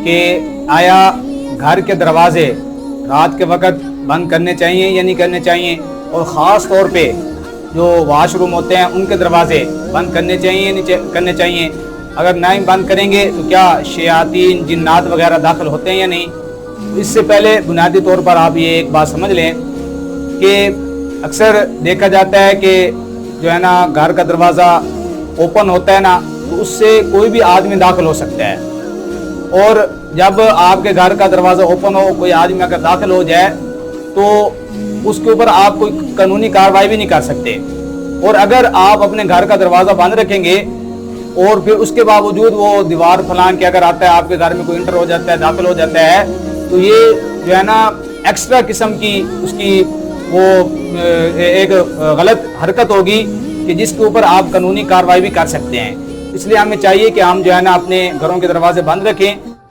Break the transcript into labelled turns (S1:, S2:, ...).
S1: کہ آیا گھر کے دروازے رات کے وقت بند کرنے چاہیے یا نہیں کرنے چاہیے، اور خاص طور پہ جو واش روم ہوتے ہیں ان کے دروازے بند کرنے چاہیے یا نہیں کرنے چاہیے، اگر نہ ہی بند کریں گے تو کیا شیاطین جنات وغیرہ داخل ہوتے ہیں یا نہیں۔ اس سے پہلے بنیادی طور پر آپ یہ ایک بات سمجھ لیں کہ اکثر دیکھا جاتا ہے کہ جو ہے نا گھر کا دروازہ اوپن ہوتا ہے نا تو اس سے کوئی بھی آدمی داخل ہو سکتا ہے، اور جب آپ کے گھر کا دروازہ اوپن ہو کوئی آدمی اگر داخل ہو جائے تو اس کے اوپر آپ کوئی قانونی کارروائی بھی نہیں کر سکتے، اور اگر آپ اپنے گھر کا دروازہ بند رکھیں گے اور پھر اس کے باوجود وہ دیوار پھلان کے اگر آتا ہے آپ کے گھر میں کوئی انٹر ہو جاتا ہے داخل ہو جاتا ہے تو یہ جو ہے نا ایکسٹرا قسم کی اس کی وہ ایک غلط حرکت ہوگی کہ جس کے اوپر آپ قانونی کارروائی بھی کر سکتے ہیں۔ اس لیے ہمیں چاہیے کہ ہم جو ہے نا اپنے گھروں کے دروازے بند رکھیں